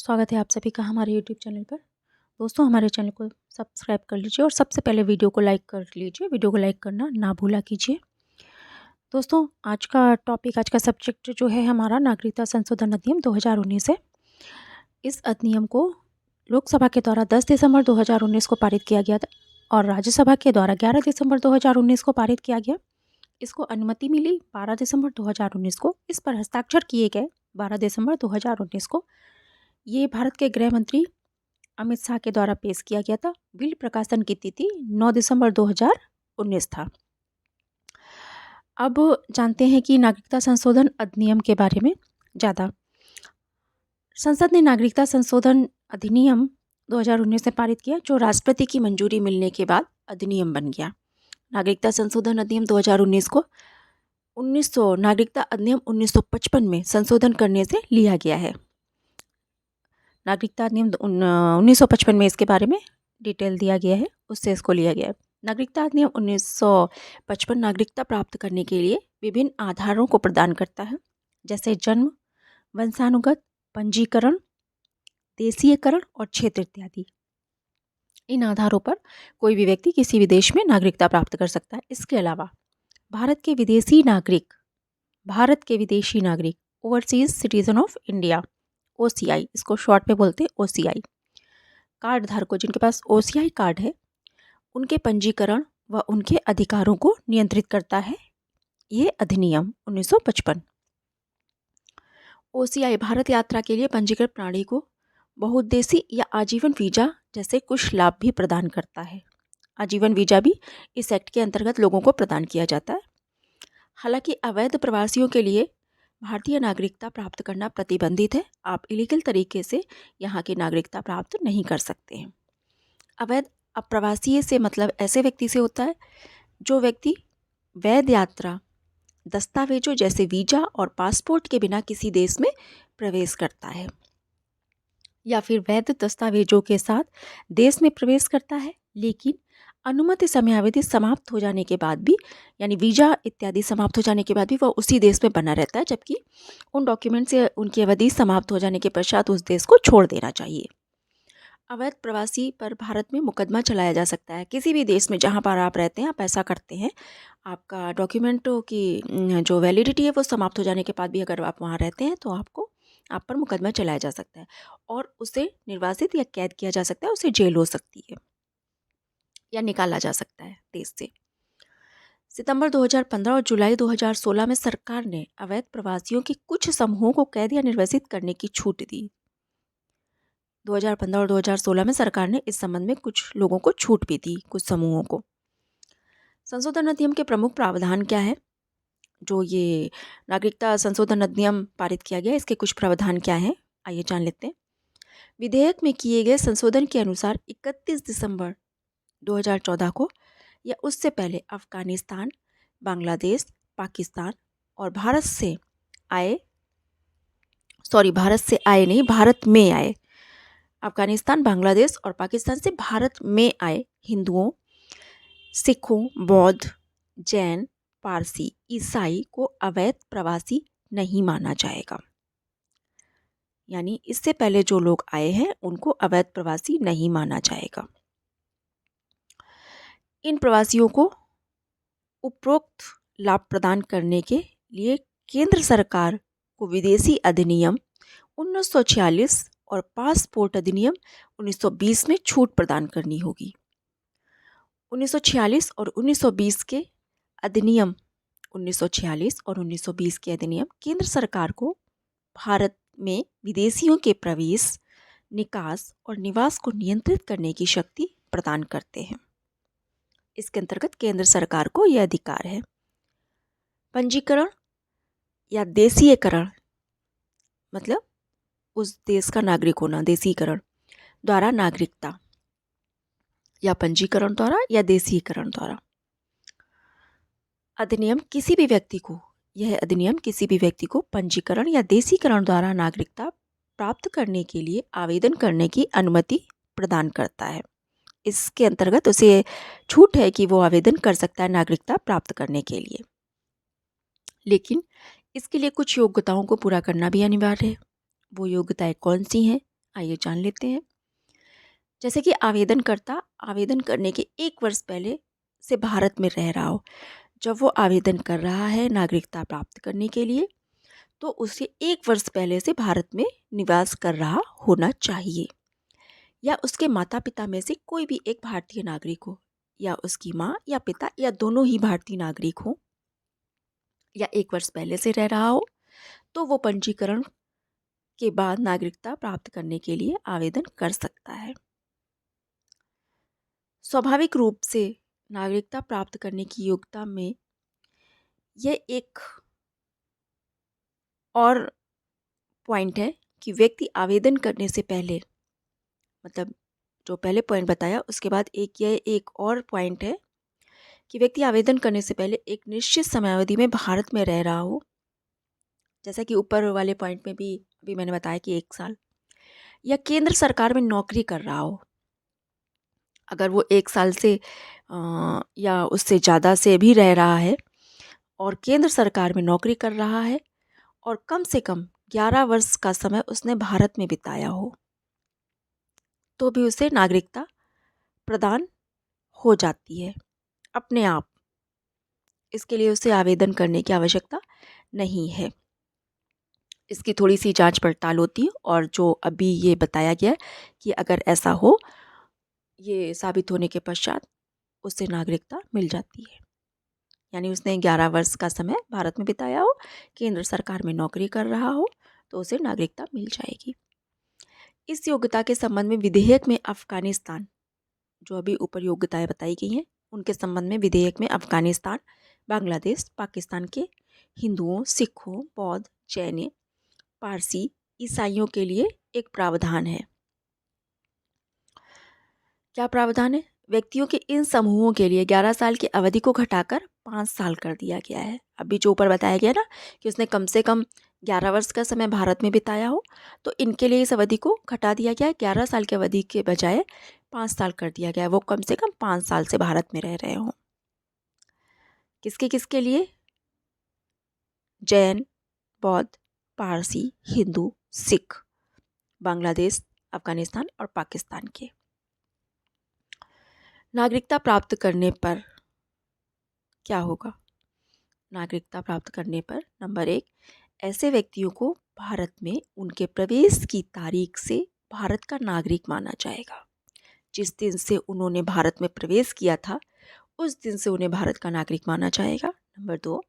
स्वागत है आप सभी का हमारे यूट्यूब चैनल पर। दोस्तों, हमारे चैनल को सब्सक्राइब कर लीजिए और सबसे पहले वीडियो को लाइक कर लीजिए। वीडियो को लाइक करना ना भूला कीजिए। दोस्तों, आज का सब्जेक्ट जो है हमारा नागरिकता संशोधन अधिनियम 2019 है। इस अधिनियम को लोकसभा के द्वारा 10 दिसंबर 2019 को पारित किया गया था और राज्यसभा के द्वारा 11 दिसंबर 2019 को पारित किया गया। इसको अनुमति मिली 12 दिसंबर 2019 को। इस पर हस्ताक्षर किए गए 12 दिसंबर 2019 को। ये भारत के गृह मंत्री अमित शाह के द्वारा पेश किया गया था। बिल प्रकाशन की तिथि 9 दिसंबर 2019 था। अब जानते हैं कि नागरिकता संशोधन अधिनियम के बारे में ज़्यादा। संसद ने नागरिकता संशोधन अधिनियम 2019 में पारित किया, जो राष्ट्रपति की मंजूरी मिलने के बाद अधिनियम बन गया। नागरिकता संशोधन अधिनियम 2019 को नागरिकता अधिनियम 1955 में संशोधन करने से लिया गया है। नागरिकता अधिनियम 1955 में इसके बारे में डिटेल दिया गया है, उससे इसको लिया गया है। नागरिकता अधिनियम 1955 नागरिकता प्राप्त करने के लिए विभिन्न आधारों को प्रदान करता है, जैसे जन्म, वंशानुगत, पंजीकरण, देशीयकरण और क्षेत्र इत्यादि। इन आधारों पर कोई भी व्यक्ति किसी भी देश में नागरिकता प्राप्त कर सकता है। इसके अलावा भारत के विदेशी नागरिक overseas citizen of India OCI, इसको शॉर्ट में बोलते हैं OCI, कार्ड धारकों जिनके पास OCI कार्ड है, उनके पंजीकरण व उनके अधिकारों को नियंत्रित करता है ये अधिनियम 1955। OCI भारत यात्रा के लिए पंजीकृत प्राणी को बहुउद्देशीय या आजीवन वीजा जैसे कुछ लाभ भी प्रदान करता है। आजीवन वीजा भी इस एक्ट के अंतर्गत लोगों को प्रदान किया जाता है। हालांकि अवैध प्रवासियों के लिए भारतीय नागरिकता प्राप्त करना प्रतिबंधित है। आप इलीगल तरीके से यहाँ की नागरिकता प्राप्त नहीं कर सकते हैं। अवैध अप्रवासी से मतलब ऐसे व्यक्ति से होता है जो व्यक्ति वैध यात्रा दस्तावेजों जैसे वीजा और पासपोर्ट के बिना किसी देश में प्रवेश करता है, या फिर वैध दस्तावेजों के साथ देश में प्रवेश करता है, लेकिन अनुमति समयावधि समाप्त हो जाने के बाद भी, यानी वीजा इत्यादि समाप्त हो जाने के बाद भी वह उसी देश में बना रहता है, जबकि उन डॉक्यूमेंट से उनकी अवधि समाप्त हो जाने के पश्चात उस देश को छोड़ देना चाहिए। अवैध प्रवासी पर भारत में मुकदमा चलाया जा सकता है। किसी भी देश में जहाँ पर आप रहते हैं, आप ऐसा करते हैं, आपका डॉक्यूमेंटों की जो वैलिडिटी है वो समाप्त हो जाने के बाद भी अगर आप वहाँ रहते हैं तो आप पर मुकदमा चलाया जा सकता है और उसे निर्वासित या कैद किया जा सकता है, उसे जेल हो सकती है या निकाला जा सकता है देश से। सितंबर 2015 और जुलाई 2016 में सरकार ने अवैध प्रवासियों के कुछ समूहों को कैद या निर्वासित करने की छूट दी। 2015 और 2016 में सरकार ने इस संबंध में कुछ लोगों को छूट भी दी, कुछ समूहों को। संशोधन अधिनियम के प्रमुख प्रावधान क्या है? जो ये नागरिकता संशोधन अधिनियम पारित किया गया, इसके कुछ प्रावधान क्या हैं, आइए जान लेते हैं। विधेयक में किए गए संशोधन के अनुसार 31 दिसंबर 2014 को या उससे पहले अफगानिस्तान, बांग्लादेश, पाकिस्तान और भारत में आए अफगानिस्तान, बांग्लादेश और पाकिस्तान से भारत में आए हिंदुओं, सिखों, बौद्ध, जैन, पारसी, ईसाई को अवैध प्रवासी नहीं माना जाएगा। यानी इससे पहले जो लोग आए हैं उनको अवैध प्रवासी नहीं माना जाएगा। इन प्रवासियों को उपरोक्त लाभ प्रदान करने के लिए केंद्र सरकार को विदेशी अधिनियम 1946 और पासपोर्ट अधिनियम 1920 में छूट प्रदान करनी होगी। 1946 और 1920 के अधिनियम 1946 और 1920 के अधिनियम केंद्र सरकार को भारत में विदेशियों के प्रवेश, निकास और निवास को नियंत्रित करने की शक्ति प्रदान करते हैं। इसके अंतर्गत केंद्र सरकार को यह अधिकार है। पंजीकरण या देशीयकरण मतलब उस देश का नागरिक होना, देशीकरण द्वारा नागरिकता, या पंजीकरण द्वारा या देशीकरण द्वारा। यह अधिनियम किसी भी व्यक्ति को पंजीकरण या देशीकरण द्वारा नागरिकता प्राप्त करने के लिए आवेदन करने की अनुमति प्रदान करता है। इसके अंतर्गत उसे छूट है कि वो आवेदन कर सकता है नागरिकता प्राप्त करने के लिए, लेकिन इसके लिए कुछ योग्यताओं को पूरा करना भी अनिवार्य है। वो योग्यताएं कौन सी हैं, आइए जान लेते हैं। जैसे कि आवेदनकर्ता आवेदन करने के 1 वर्ष पहले से भारत में रह रहा हो। जब वो आवेदन कर रहा है नागरिकता प्राप्त करने के लिए, तो उसे 1 वर्ष पहले से भारत में निवास कर रहा होना चाहिए, या उसके माता पिता में से कोई भी एक भारतीय नागरिक हो, या उसकी माँ या पिता या दोनों ही भारतीय नागरिक हो, या 1 वर्ष पहले से रह रहा हो, तो वो पंजीकरण के बाद नागरिकता प्राप्त करने के लिए आवेदन कर सकता है। स्वाभाविक रूप से नागरिकता प्राप्त करने की योग्यता में ये एक और पॉइंट है कि व्यक्ति आवेदन करने से पहले, मतलब जो पहले पॉइंट बताया उसके बाद एक और पॉइंट है कि व्यक्ति आवेदन करने से पहले एक निश्चित समयावधि में भारत में रह रहा हो। जैसा कि ऊपर वाले पॉइंट में भी अभी मैंने बताया कि 1 साल, या केंद्र सरकार में नौकरी कर रहा हो। अगर वो 1 साल से या उससे ज़्यादा से भी रह रहा है और केंद्र सरकार में नौकरी कर रहा है और कम से कम 11 वर्ष का समय उसने भारत में बिताया हो, तो भी उसे नागरिकता प्रदान हो जाती है अपने आप। इसके लिए उसे आवेदन करने की आवश्यकता नहीं है। इसकी थोड़ी सी जांच पड़ताल होती है, और जो अभी ये बताया गया कि अगर ऐसा हो, ये साबित होने के पश्चात उसे नागरिकता मिल जाती है। यानी उसने 11 वर्ष का समय भारत में बिताया हो, केंद्र सरकार में नौकरी कर रहा हो, तो उसे नागरिकता मिल जाएगी। इस योग्यता के संबंध में विधेयक में अफगानिस्तान, जो अभी ऊपर योग्यताएं बताई गई हैं, उनके संबंध में विधेयक में अफगानिस्तान, बांग्लादेश, पाकिस्तान के हिंदुओं, सिखों, बौद्ध, जैन, पारसी, ईसाइयों के लिए एक प्रावधान है। क्या प्रावधान है? व्यक्तियों के इन समूहों के लिए 11 साल की अवधि को घटाकर 5 साल कर दिया गया है। अभी जो ऊपर बताया गया ना कि उसने कम से कम 11 वर्ष का समय भारत में बिताया हो, तो इनके लिए इस अवधि को घटा दिया गया है। 11 साल की अवधि के बजाय 5 साल कर दिया गया है। वो कम से कम 5 साल से भारत में रह रहे हों। किसके किसके लिए? जैन, बौद्ध, पारसी, हिंदू, सिख, बांग्लादेश, अफगानिस्तान और पाकिस्तान के। नागरिकता प्राप्त करने पर क्या होगा? नागरिकता प्राप्त करने पर नंबर 1, ऐसे व्यक्तियों को भारत में उनके प्रवेश की तारीख से भारत का नागरिक माना जाएगा। जिस दिन से उन्होंने भारत में प्रवेश किया था, उस दिन से उन्हें भारत का नागरिक माना जाएगा। नंबर 2,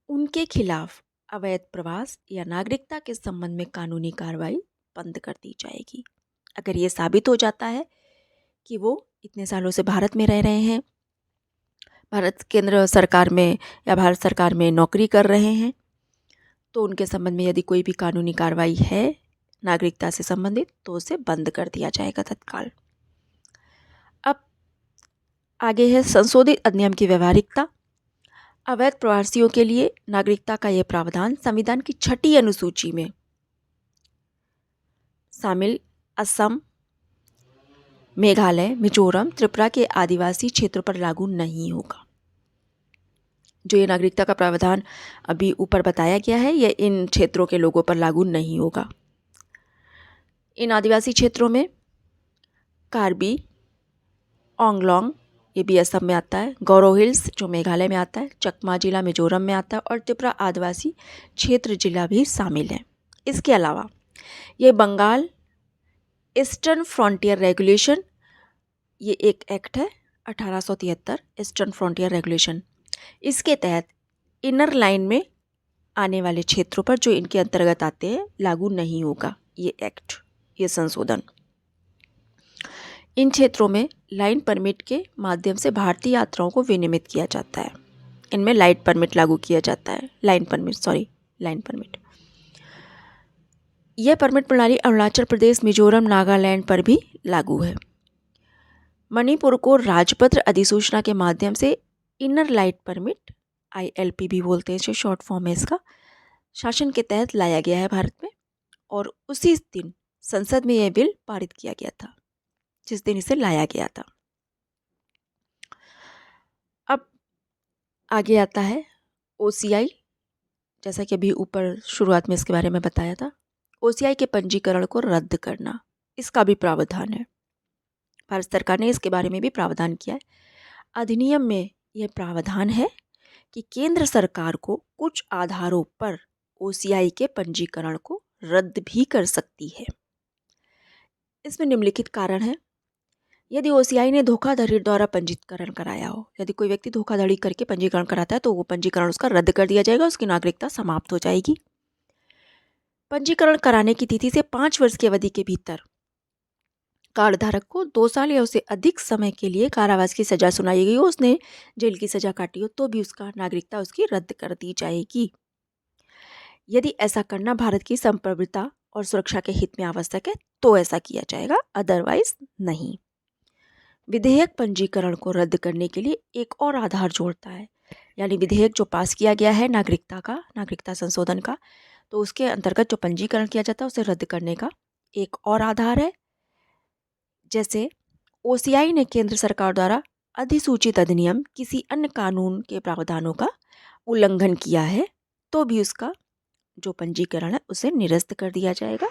उनके खिलाफ अवैध प्रवास या नागरिकता के संबंध में कानूनी कार्रवाई बंद कर दी जाएगी। अगर ये साबित हो जाता है कि वो इतने सालों से भारत में रह रहे हैं, भारत केंद्र सरकार में या भारत सरकार में नौकरी कर रहे हैं, तो उनके संबंध में यदि कोई भी कानूनी कार्रवाई है नागरिकता से संबंधित, तो उसे बंद कर दिया जाएगा तत्काल। अब आगे है संशोधित अधिनियम की व्यवहारिकता। अवैध प्रवासियों के लिए नागरिकता का यह प्रावधान संविधान की 6ठी अनुसूची में शामिल असम, मेघालय, मिजोरम, त्रिपुरा के आदिवासी क्षेत्रों पर लागू नहीं होगा। जो ये नागरिकता का प्रावधान अभी ऊपर बताया गया है, यह इन क्षेत्रों के लोगों पर लागू नहीं होगा। इन आदिवासी क्षेत्रों में कार्बी, ओंगलोंग, ये भी असम में आता है, गौरो हिल्स जो मेघालय में आता है, चकमा जिला मिजोरम में आता है, और त्रिपुरा आदिवासी क्षेत्र जिला भी शामिल है। इसके अलावा ये बंगाल ईस्टर्न फ्रंटियर रेगुलेशन, ये एक एक्ट है 1873 ईस्टर्न फ्रंटियर रेगुलेशन। इसके तहत इनर लाइन में आने वाले क्षेत्रों पर जो इनके अंतर्गत आते हैं लागू नहीं होगा ये एक्ट, ये संशोधन। इन क्षेत्रों में लाइन परमिट के माध्यम से भारतीय यात्राओं को विनियमित किया जाता है। इनमें लाइट परमिट लागू किया जाता है, लाइन परमिट। यह परमिट प्रणाली अरुणाचल प्रदेश, मिजोरम, नागालैंड पर भी लागू है। मणिपुर को राजपत्र अधिसूचना के माध्यम से इनर लाइट परमिट, ILP भी बोलते हैं, जो शॉर्ट फॉर्म है इसका, शासन के तहत लाया गया है भारत में, और उसी दिन संसद में यह बिल पारित किया गया था जिस दिन इसे लाया गया था। अब आगे आता है OCI, जैसा कि अभी ऊपर शुरुआत में इसके बारे में बताया था। ओसीआई के पंजीकरण को रद्द करना, इसका भी प्रावधान है। भारत सरकार ने इसके बारे में भी प्रावधान किया है। अधिनियम में यह प्रावधान है कि केंद्र सरकार को कुछ आधारों पर ओसीआई के पंजीकरण को रद्द भी कर सकती है। इसमें निम्नलिखित कारण है। यदि ओसीआई ने धोखाधड़ी द्वारा पंजीकरण कराया हो, यदि कोई व्यक्ति धोखाधड़ी करके पंजीकरण कराता है तो वो पंजीकरण उसका रद्द कर दिया जाएगा, उसकी नागरिकता समाप्त हो जाएगी। पंजीकरण कराने की तिथि से 5 वर्ष की अवधि के भीतर कार्ड धारक को 2 साल या उससे अधिक समय के लिए कारावास की सजा सुनाई गई हो, उसने जेल की सजा काटी हो, तो भी उसका नागरिकता उसकी रद्द कर दी जाएगी। यदि ऐसा करना भारत की संप्रभुता और सुरक्षा के हित में आवश्यक है तो ऐसा किया जाएगा, अदरवाइज नहीं। विधेयक पंजीकरण को रद्द करने के लिए एक और आधार जोड़ता है, यानी विधेयक जो पास किया गया है नागरिकता संशोधन का, तो उसके अंतर्गत जो पंजीकरण किया जाता है उसे रद्द करने का एक और आधार है। जैसे ओसीआई ने केंद्र सरकार द्वारा अधिसूचित अधिनियम किसी अन्य कानून के प्रावधानों का उल्लंघन किया है तो भी उसका जो पंजीकरण है उसे निरस्त कर दिया जाएगा,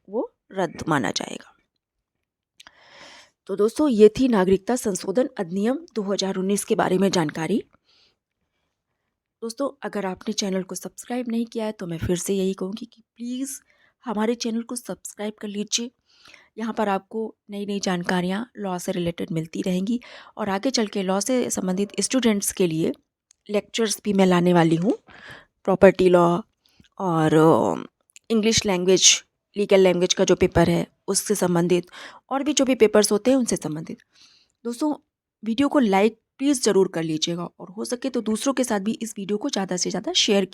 वो रद्द माना जाएगा। तो दोस्तों, ये थी नागरिकता संशोधन अधिनियम 2019 के बारे में जानकारी। दोस्तों, अगर आपने चैनल को सब्सक्राइब नहीं किया है तो मैं फिर से यही कहूँगी कि प्लीज़ हमारे चैनल को सब्सक्राइब कर लीजिए। यहाँ पर आपको नई नई जानकारियाँ लॉ से रिलेटेड मिलती रहेंगी और आगे चल के लॉ से संबंधित स्टूडेंट्स के लिए लेक्चर्स भी मैं लाने वाली हूँ। प्रॉपर्टी लॉ और इंग्लिश लैंग्वेज, लीगल लैंग्वेज का जो पेपर है उससे संबंधित, और भी जो भी पेपर्स होते हैं उनसे संबंधित। दोस्तों, वीडियो को लाइक प्लीज़ ज़रूर कर लीजिएगा और हो सके तो दूसरों के साथ भी इस वीडियो को ज़्यादा से ज़्यादा शेयर